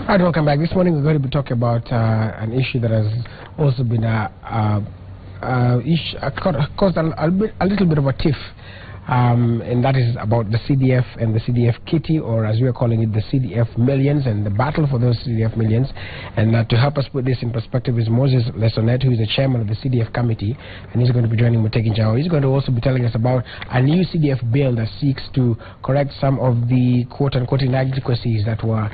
Hi, welcome back. This morning we're going to be talking about an issue that has also been caused a little bit of a tiff, and that is about the CDF and the CDF kitty, or as we are calling it, the CDF millions, and the battle for those CDF millions. And to help us put this in perspective is Moses Lesonet, who is the chairman of the CDF committee, and he's going to be joining Mutegi Njau. He's going to also be telling us about a new CDF bill that seeks to correct some of the quote-unquote inadequacies that were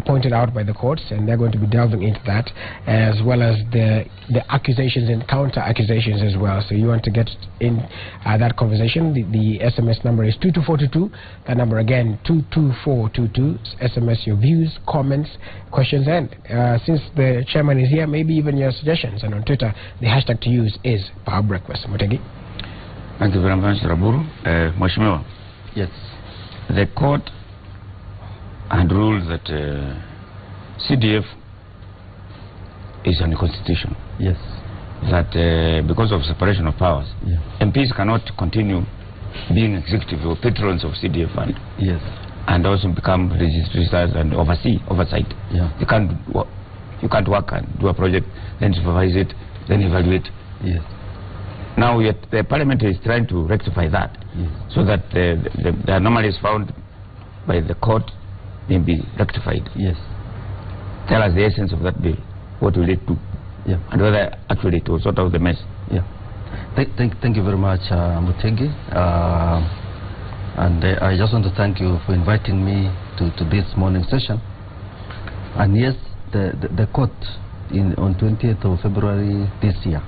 pointed out by the courts, and they're going to be delving into that, as well as the accusations and counter-accusations as well. So you want to get in that conversation. The SMS number is 22422. That number again, 22422. SMS your views, comments, questions, and since the chairman is here, maybe even your suggestions. And on Twitter, the hashtag to use is Power Breakfast. Mutegi. Thank you very much, Raburu. Mheshimiwa. Yes. The court had ruled that CDF is unconstitutional. Yes. That because of separation of powers, MPs cannot continue being executive or patrons of CDF fund. Yes. And also become registrars and oversight. Yeah. You can't work and do a project, then supervise it, then evaluate. Yes. Now the parliament is trying to rectify that, so that the anomalies found by the court may be rectified. Yes. Tell us the essence of that bill. What will it do? Yeah. And whether actually it will sort out the mess. Yeah. Thank you very much, Mutegi. And I just want to thank you for inviting me to this morning session. And yes, the court on 20th of February this year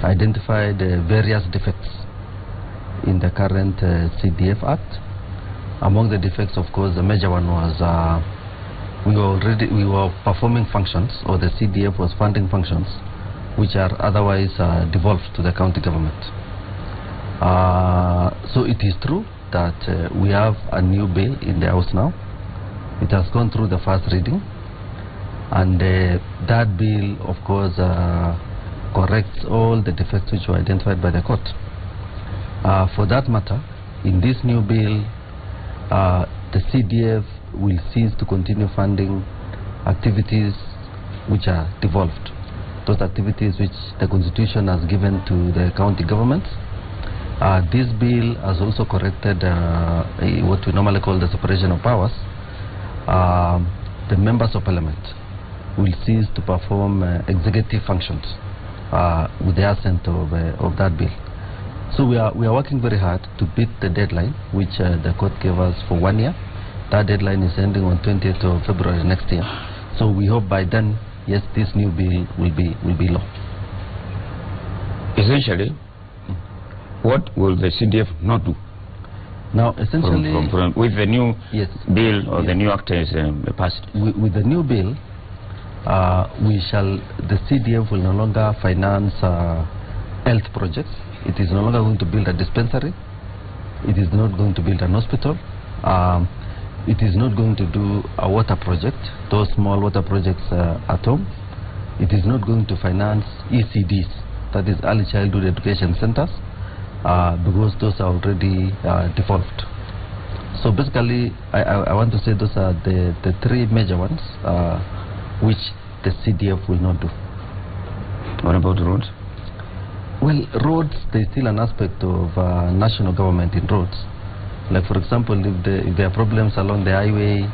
identified various defects in the current CDF Act. Among the defects, of course, the major one was we were performing functions, or the CDF was funding functions which are otherwise devolved to the county government. So it is true that we have a new bill in the House now. It has gone through the first reading, and that bill, of course, corrects all the defects which were identified by the court. For that matter, in this new bill, the CDF will cease to continue funding activities which are devolved, those activities which the Constitution has given to the county governments. This bill has also corrected what we normally call the separation of powers. The members of parliament will cease to perform executive functions with the assent of that bill. So we are working very hard to beat the deadline which the court gave us for 1 year. That deadline is ending on 20th of February next year. So we hope by then, yes, this new bill will be law. Essentially, what will the CDF not do? Now, essentially, with the new bill or the new act is passed? With the new bill, the CDF will no longer finance health projects. It is no longer going to build a dispensary. It is not going to build an hospital. It is not going to do a water project, those small water projects at home. It is not going to finance ECDs, that is early childhood education centers, because those are already devolved. So basically, I want to say those are the three major ones which the CDF will not do. What about roads? Well, roads, there is still an aspect of national government in roads. Like, for example, if there are problems along the highway,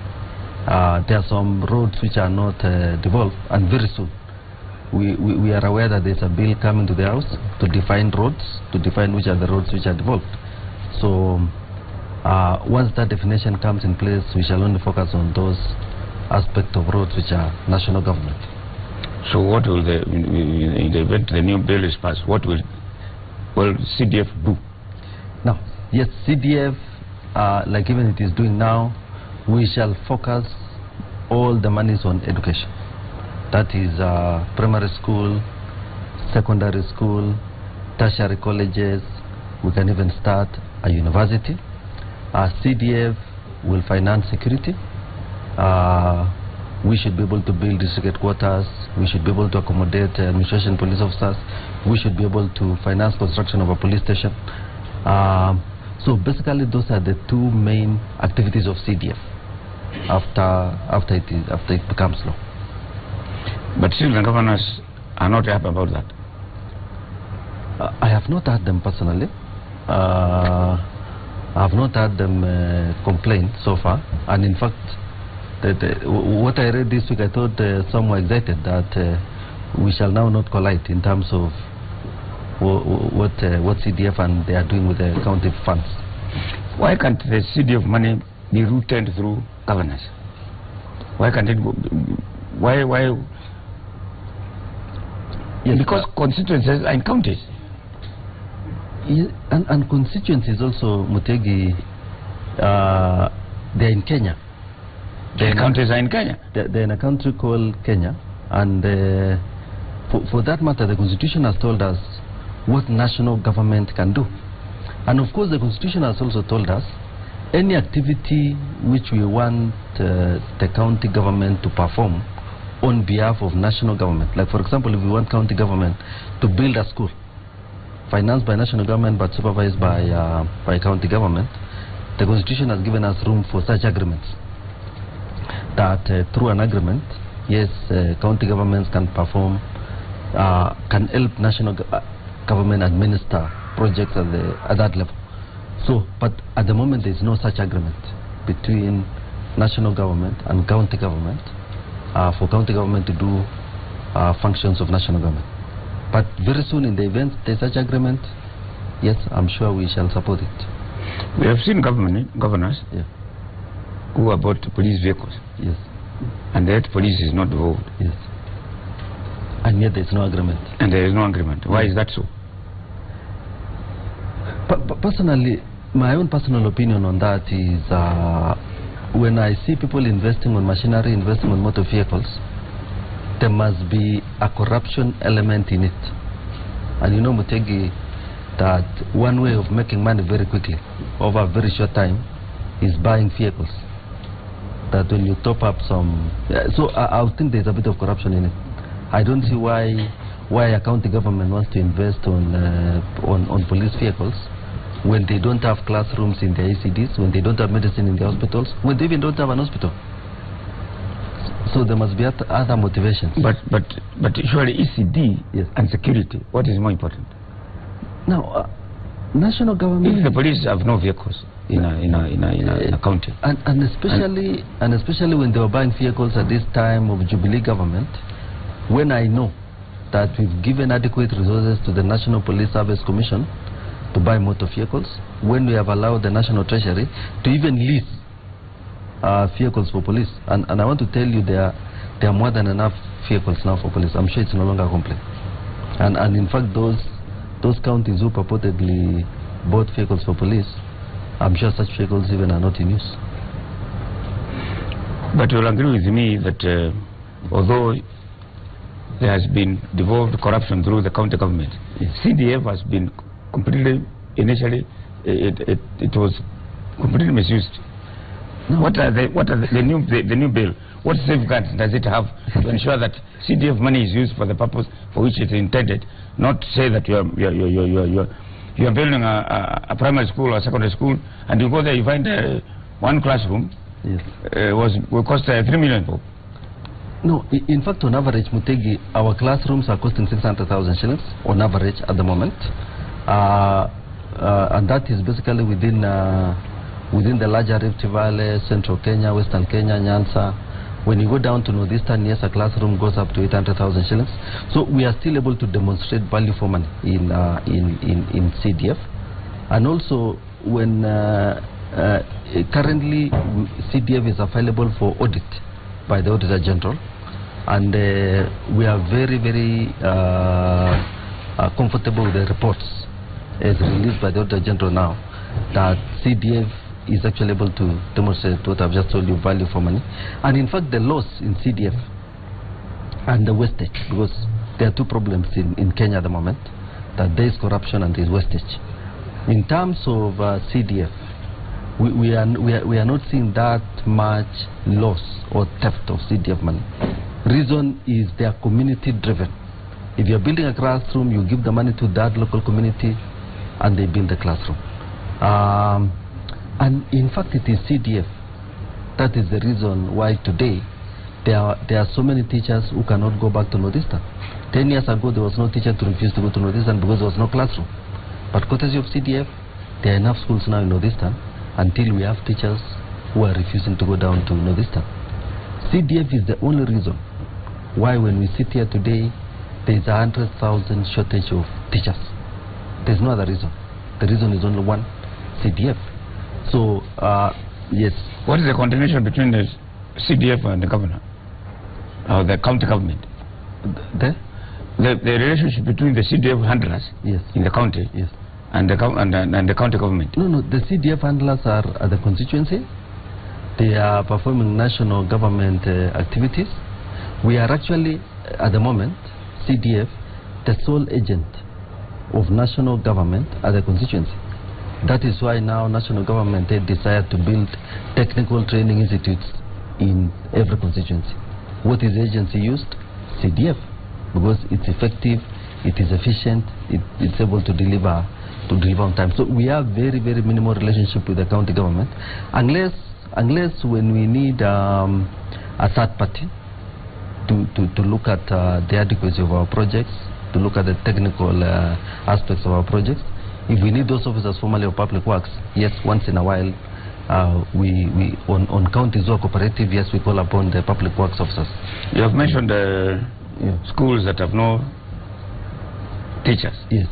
there are some roads which are not devolved, and very soon we are aware that there is a bill coming to the House to define roads, to define which are the roads which are devolved. So once that definition comes in place, we shall only focus on those aspects of roads which are national government. So what will in the event the new bill is passed, what will CDF do? Now, yes, CDF, like even it is doing now, we shall focus all the monies on education. That is primary school, secondary school, tertiary colleges. We can even start a university. CDF will finance security. We should be able to build district headquarters. We should be able to accommodate administration police officers. We should be able to finance construction of a police station. So basically those are the two main activities of CDF. after it becomes law. But still the governors are not happy about that. I have not heard them personally. I have not heard them complain so far, and in fact, what I read this week, I thought some were excited that we shall now not collide in terms of what CDF and they are doing with the county funds. Why can't the CDF money be routed through governors? Why can't it go? Why? Yes, because constituencies are in counties. And constituencies also, Mutegi, they're in Kenya. The counties are in Kenya. They're in a country called Kenya, and for that matter, the Constitution has told us what national government can do. And of course, the Constitution has also told us any activity which we want the county government to perform on behalf of national government. Like for example, if we want county government to build a school, financed by national government but supervised by county government, the Constitution has given us room for such agreements. That through an agreement, yes, county governments can perform, can help national government administer projects at that level. So, but at the moment there is no such agreement between national government and county government for county government to do functions of national government. But very soon in the event there is such agreement, yes, I'm sure we shall support it. We have seen governors who about police vehicles. Yes. And yet police is not involved. Yes. And yet there is no agreement. And there is no agreement. Why is that so? Personally, my own personal opinion on that is when I see people investing on machinery, investing on motor vehicles, there must be a corruption element in it. And you know, Mutegi, that one way of making money very quickly over a very short time is buying vehicles. That when you top up some, so I think there's a bit of corruption in it. I don't see why a county government wants to invest on police vehicles when they don't have classrooms in their ECDs, when they don't have medicine in the hospitals, when they even don't have an hospital. So there must be other motivations. But surely ECD and security, what is more important? Now, national government. If the police have no vehicles in a county, and especially when they were buying vehicles at this time of Jubilee government, when I know that we've given adequate resources to the National Police Service Commission to buy motor vehicles, when we have allowed the National Treasury to even lease vehicles for police, and I want to tell you there are more than enough vehicles now for police. I'm sure it's no longer a complaint. And in fact, those counties who purportedly bought vehicles for police, I'm sure such vehicles even are not in use. But you'll agree with me that although there has been devolved corruption through the county government, CDF has been completely, initially, it was completely misused. No. What are the new bill? What safeguards does it have to ensure that CDF money is used for the purpose for which it is intended? Not say that you are building a primary school or secondary school, and you go there, you find one classroom will cost 3 million. No, in fact, on average, Mutegi, our classrooms are costing 600,000 shillings on average at the moment, and that is basically within the larger Rift Valley, Central Kenya, Western Kenya, Nyanza. When you go down to Northeastern, yes, a classroom goes up to 800,000 shillings. So we are still able to demonstrate value for money in CDF, and also when currently CDF is available for audit by the Auditor General, and we are very, very comfortable with the reports as released by the Auditor General now, that CDF is actually able to demonstrate what I've just told you, value for money. And in fact, the loss in CDF and the wastage, because there are two problems in Kenya at the moment, that there is corruption and there is wastage. In terms of CDF, we are not seeing that much loss or theft of CDF money. Reason is they are community driven. If you are building a classroom, you give the money to that local community and they build the classroom. And in fact, it is CDF That is the reason why today there are so many teachers who cannot go back to Northeastern. 10 years ago, there was no teacher to refuse to go to Northeastern because there was no classroom. But courtesy of CDF, there are enough schools now in Northeastern until we have teachers who are refusing to go down to Northeastern. CDF is the only reason why when we sit here today, there is 100,000 shortage of teachers. There is no other reason. The reason is only one, CDF. So, yes. What is the continuation between the CDF and the governor? Or the county government? The relationship between the CDF handlers in the county and the county government? No, the CDF handlers are at the constituency. They are performing national government activities. We are actually, at the moment, CDF, the sole agent of national government at the constituency. That is why now national government decided to build technical training institutes in every constituency. What is the agency used? CDF, because it's effective, it is efficient, it's able to deliver on time. So we have very, very minimal relationship with the county government, unless when we need a third party to look at the adequacy of our projects, to look at the technical aspects of our projects. If we need those officers formally of public works, yes, once in a while, we on counties or cooperative, yes, we call upon the public works officers. You have mentioned schools that have no teachers. Yes.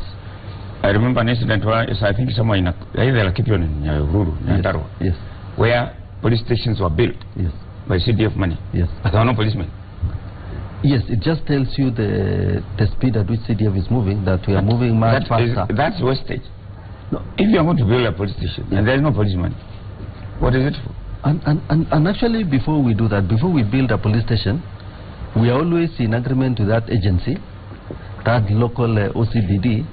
I remember an incident where I think somewhere in either Lakipion in Ruru, yes, where police stations were built by CDF money. Yes. But there are no policemen. Yes, it just tells you the speed at which CDF is moving, that we are moving much faster. That's wastage. No. If you are going to build a police station and there is no policeman, what is it for? And actually, before we do that, before we build a police station, we are always in agreement with that agency, that local OCBD,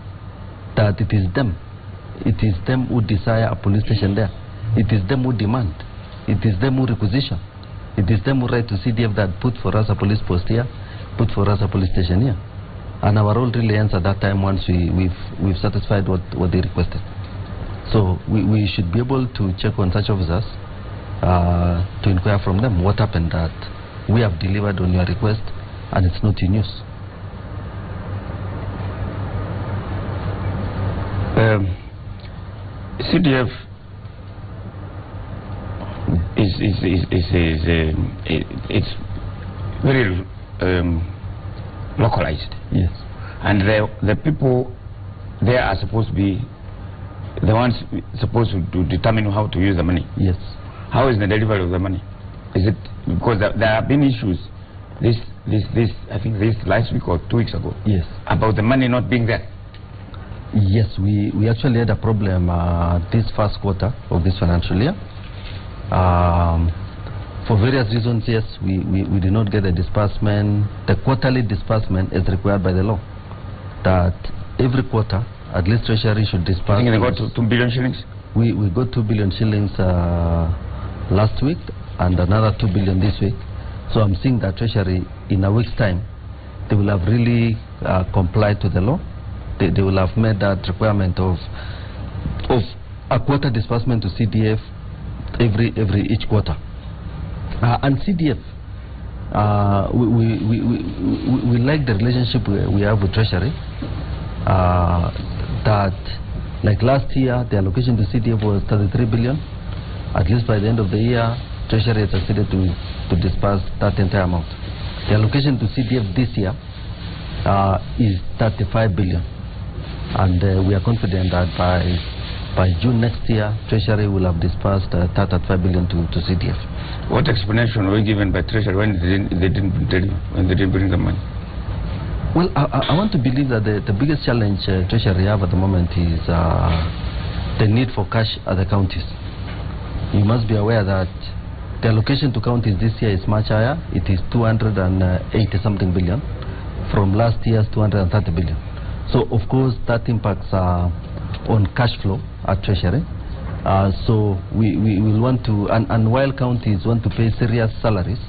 that it is them who desire a police station there. It is them who demand. It is them who requisition. It is them who write to CDF that put for us a police post here, put for us a police station here. And our role really ends at that time once we've satisfied what they requested. So we should be able to check on such officers to inquire from them what happened, that we have delivered on your request and it's not in use. CDF it's very localized. Yes. And the people there are supposed to be the ones supposed to determine how to use the money. Yes. How is the delivery of the money? Is it because there have been issues this I think this last week or 2 weeks ago? Yes. About the money not being there. Yes, we actually had a problem this first quarter of this financial year. For various reasons, yes, we did not get the disbursement, the quarterly disbursement as required by the law. That every quarter, at least Treasury should disburse. I think they got 2 billion shillings? We got 2 billion shillings last week and another 2 billion this week. So I'm seeing that Treasury, in a week's time, they will have really complied to the law. They will have made that requirement of a quarter disbursement to CDF each quarter. And CDF, we like the relationship we have with Treasury. That, like last year, the allocation to CDF was 33 billion. At least by the end of the year, Treasury has succeeded to disburse that entire amount. The allocation to CDF this year is 35 billion. And we are confident that by June next year, Treasury will have disbursed 35 billion to CDF. What explanation were given by Treasury when they didn't tell you, when they didn't bring the money? Well, I want to believe that the biggest challenge Treasury have at the moment is the need for cash at the counties. You must be aware that the allocation to counties this year is much higher. It is 280 something billion from last year's 230 billion. So of course that impacts on cash flow at Treasury. So we will want to, and while counties want to pay serious salaries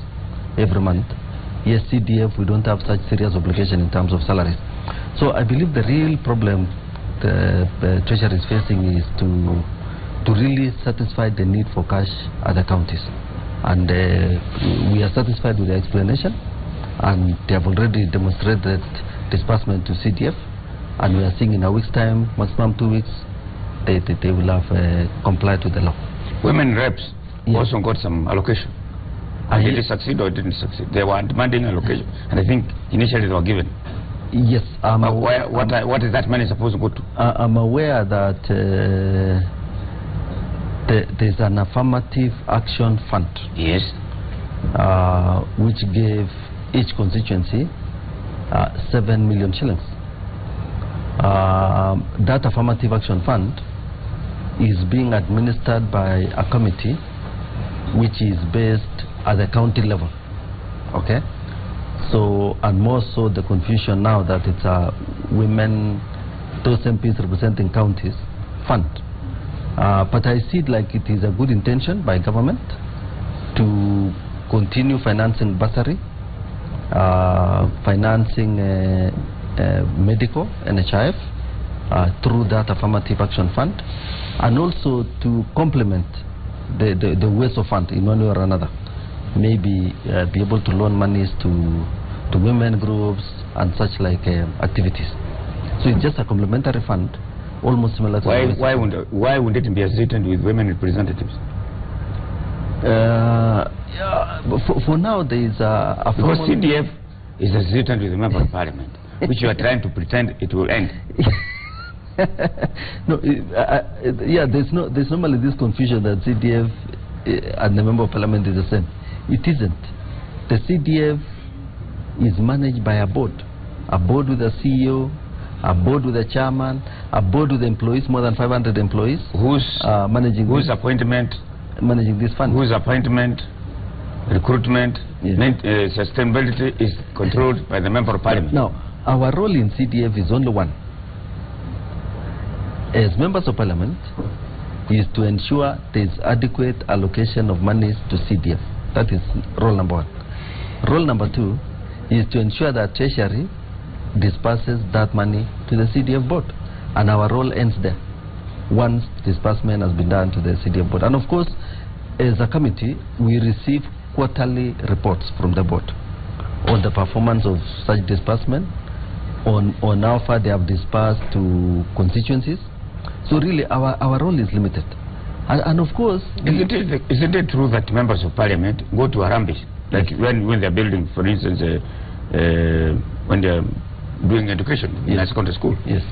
every month, yes, CDF, we don't have such serious obligation in terms of salaries. So I believe the real problem the Treasury is facing is to really satisfy the need for cash at the counties. and we are satisfied with the explanation, and they have already demonstrated disbursement to CDF, and we are seeing in a week's time, maximum 2 weeks, they will have complied with the law. Women reps also got some allocation. And did it succeed or it didn't succeed? They were demanding allocation, and I think initially they were given. Yes. What is that money supposed to go to? I'm aware that there's an affirmative action fund. Yes. Which gave each constituency 7 million shillings. That affirmative action fund is being administered by a committee which is based at the county level. Okay? So, and more so the confusion now that it's a women, those MPs representing counties fund. But I see it like it is a good intention by government to continue financing bursary, financing medical, NHIF, through that affirmative action fund, and also to complement the WESO fund in one way or another. Maybe be able to loan monies to women groups and such like activities. So it's just a complementary fund, almost similar to why would it be associated with women representatives? For now there is a because CDF is associated with the member of parliament, which you are trying to pretend it will end. No, yeah, there's normally this confusion that CDF and the member of parliament is the same. It isn't. The CDF is managed by a board with a CEO, a board with a chairman, a board with employees, more than 500 employees. Whose appointment? Managing this fund. Whose appointment, recruitment, sustainability is controlled by the member of parliament. Now, our role in CDF is only one. As members of parliament, is to ensure there is adequate allocation of monies to CDF. That is role number one. Role number two is to ensure that Treasury disperses that money to the CDF board. And our role ends there, once disbursement has been done to the CDF board. And of course, as a committee, we receive quarterly reports from the board on the performance of such disbursement, on how far they have dispersed to constituencies. So really, our role is limited. And of course... Isn't it true that members of parliament go to Harambee? Like when they're building, for instance, when they're doing education in a secondary school. Yes.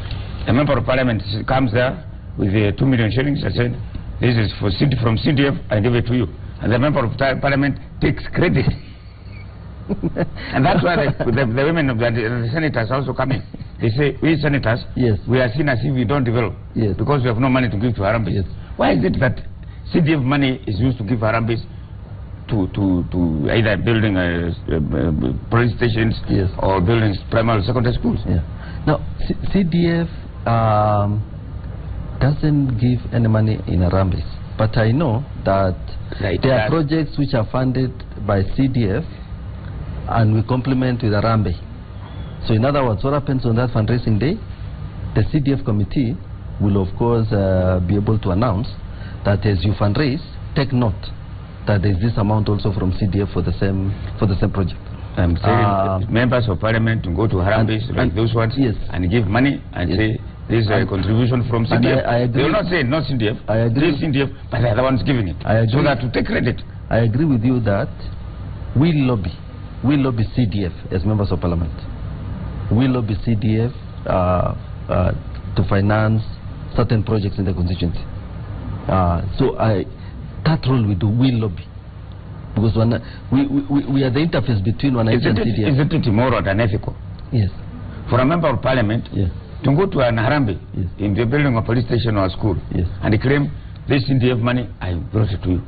A member of parliament comes there with 2 million shillings and said, this is from CDF, I give it to you. And the member of parliament takes credit. And that's why the women of the senators also come in. They say, we senators, we are seen as if we don't develop because we have no money to give to Harambee. Yes. Why is it that CDF money is used to give Harambee to either building police stations or building primary secondary schools? Yeah. Now, CDF doesn't give any money in Harambee, but I know that there are projects which are funded by CDF and we complement with Harambee. So in other words, what happens on that fundraising day, the CDF committee will of course be able to announce that as you fundraise, take note that there is this amount also from CDF for the same project. I'm saying members of parliament to go to Harambee like those ones and give money and say this is a contribution from CDF. I agree. They will not say not CDF. I agree. This is CDF, but they are the ones giving it. I agree. So that to take credit. I agree with you that we lobby CDF as members of parliament. We lobby CDF to finance certain projects in the constituency. So that role we do, we lobby. Because we are the interface between one and CDF. Isn't it immoral and unethical? Yes. For a member of parliament to go to an Harambee in the building of a police station or a school and claim this CDF money, I brought it to you.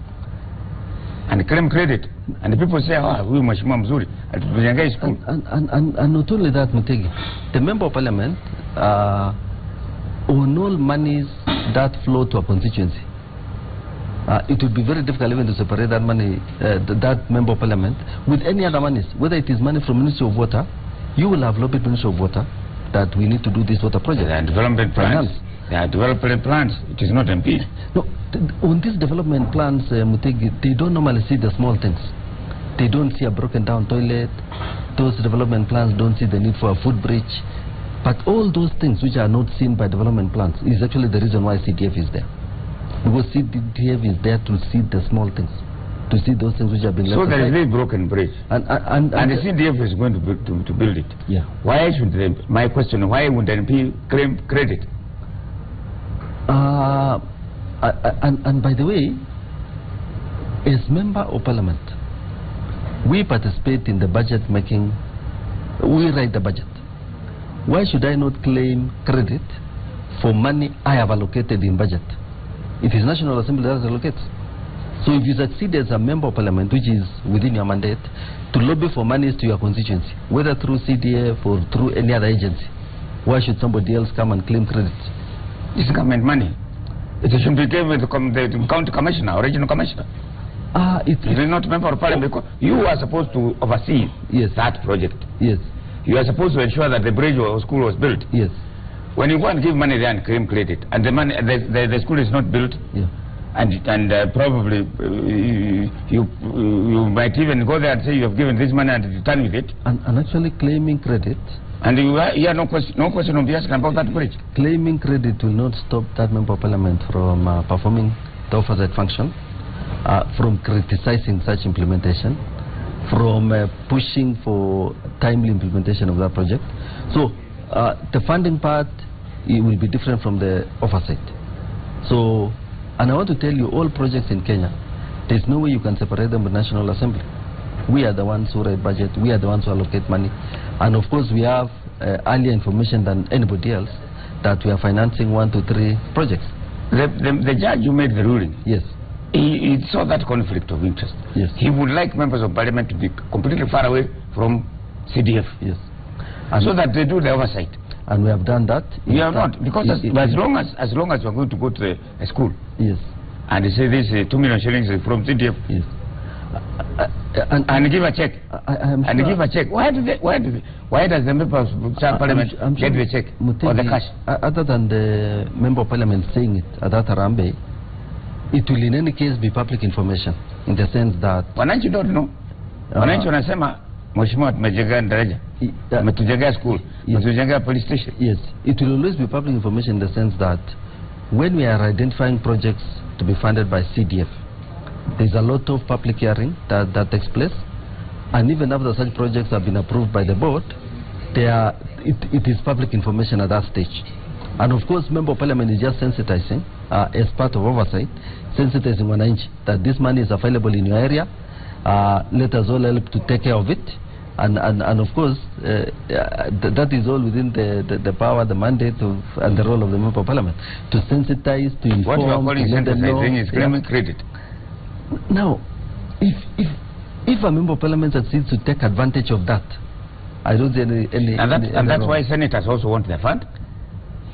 And claim credit. And the people say, we must Mzuri at the school. And not only that, Mutegi, the member of parliament on all monies that flow to a constituency. It would be very difficult even to separate that money, that member of parliament, with any other monies. Whether it is money from Ministry of Water, you will have lobbied Ministry of Water that we need to do this water project. And development plans. They are development plans. It is not MP. No, on these development plans, Mutegi, they don't normally see the small things. They don't see a broken down toilet. Those development plans don't see the need for a food bridge. But all those things which are not seen by development plans is actually the reason why CDF is there. Because CDF is there to see the small things, to see those things which have been left So there is aside. a broken bridge. And the CDF is going to build it. Yeah. Why should they, my question, why would the MP claim credit? And by the way, as member of parliament, we participate in the budget making. We write the budget. Why should I not claim credit for money I have allocated in budget? It is National Assembly that allocates. So if you succeed as a member of parliament, which is within your mandate, to lobby for monies to your constituency, whether through CDF or through any other agency, why should somebody else come and claim credit? This is government money. It should be given to the county commissioner or regional commissioner. It is not member of parliament because you are supposed to oversee that project. Yes. You are supposed to ensure that the bridge or school was built. Yes. When you go and give money there and claim credit, and the money, the school is not built, and probably you might even go there and say you have given this money and return with it. And actually claiming credit. And you have no question of the asking about that bridge. Claiming credit will not stop that member of parliament from performing the oversight function, from criticizing such implementation, from pushing for timely implementation of that project. So the funding part, it will be different from the oversight. So, and I want to tell you, all projects in Kenya, there's no way you can separate them with National Assembly. We are the ones who write budget, we are the ones who allocate money, and of course we have earlier information than anybody else that we are financing 1 to 3 projects. The judge who made the ruling, yes, he saw that conflict of interest. Yes. He would like members of parliament to be completely far away from CDF. Yes. And so that they do the oversight. And we have done that. We have not, because as long as we are going to go to a school, yes, and they say this 2 million shillings from CDF, yes, and give a check, and sure. Give a check. Why does the member of parliament get the check or the cash? Other than the member of parliament saying it at that Harambe, it will in any case be public information in the sense that wananchi don't know. Wananchi wanasema mheshimiwa tumejenga daraja, tumejenga school, tumejenga police station. Yes, it will always be public information in the sense that when we are identifying projects to be funded by CDF, there's a lot of public hearing that takes place, and even after such projects have been approved by the board, it is public information at that stage. And of course, member of parliament is just sensitizing as part of oversight, sensitizing wananchi that this money is available in your area. Let us all help to take care of it, and of course that is all within the power, the mandate and the role of the member of parliament to sensitize, to inform. What you are calling sensitizing is claiming credit. Now, if a member of parliament succeeds to take advantage of that, I don't see any and that's why senators also want their fund,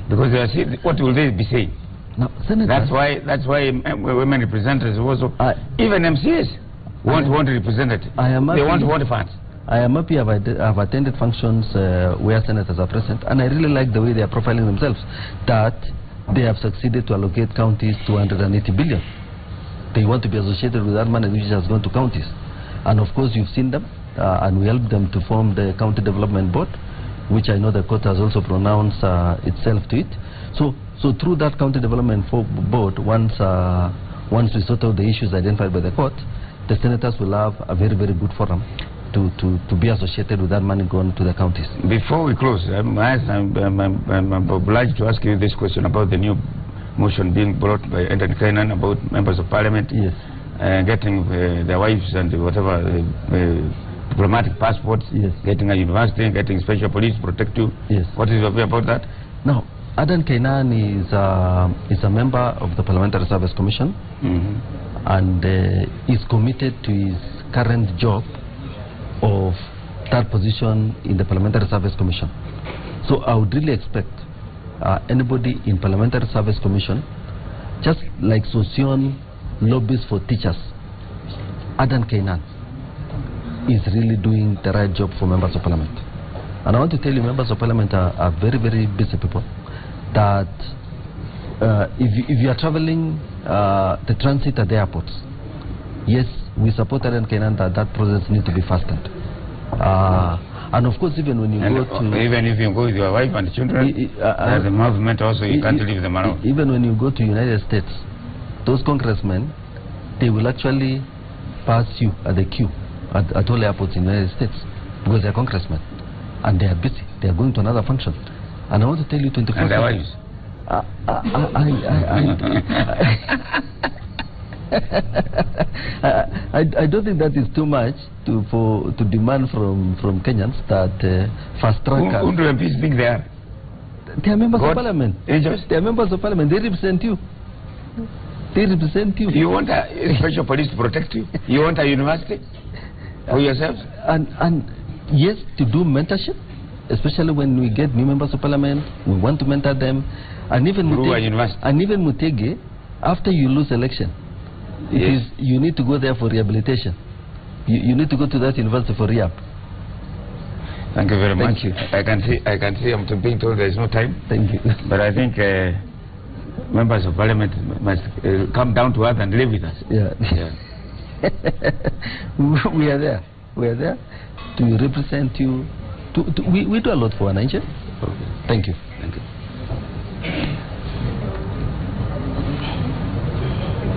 because they are saying, what will they be saying? Now, senators, that's why women representatives also, even MCAs want representative. They want funds. I am happy I've attended functions where senators are present, and I really like the way they are profiling themselves, that they have succeeded to allocate counties 280 billion. They want to be associated with that money which has gone to counties. And of course you've seen them, and we helped them to form the County Development Board, which I know the court has also pronounced itself to it. So through that County Development Board, once we sort out the issues identified by the court, the senators will have a very, very good forum to be associated with that money going to the counties. Before we close, I'm obliged to ask you this question about the new motion being brought by Eden Kainan about members of parliament. Yes. Getting their wives and whatever diplomatic passports, yes, getting a university, getting special police to protect you. Yes. What is your view about that? Now, Adan Kainan is a member of the Parliamentary Service Commission, and is committed to his current job of that position in the Parliamentary Service Commission. So I would really expect anybody in Parliamentary Service Commission, just like Sosion lobbies for teachers, Adan Kainan is really doing the right job for members of parliament. And I want to tell you, members of parliament are very, very busy people that if you are traveling, the transit at the airports, yes, we support Aaron Kenan that process needs to be fastened. And of course, even when you go to... Even if you go with your wife and children, there's a movement also, you can't leave them around. Even when you go to United States, those congressmen, they will actually pass you at the queue at all airports in the United States because they are congressmen and they are busy. They are going to another function. And I want to tell you 24 And their wives. I don't think that is too much to demand from Kenyans that fast track. Who do MPs think they are? They are members of parliament. They are members of parliament. They represent you. They represent you. You want a special police to protect you? You want a university for yourselves? And yes, to do mentorship, especially when we get new members of parliament, we want to mentor them. And even Mutege, after you lose election, you need to go there for rehabilitation. You need to go to that university for rehab. Thank you very much. Thank you. I can see I'm being told there is no time. Thank you. But I think members of parliament must come down to earth and live with us. Yeah. We are there. We are there to represent you. We do a lot for Nigeria. Okay. Thank you. Thank you.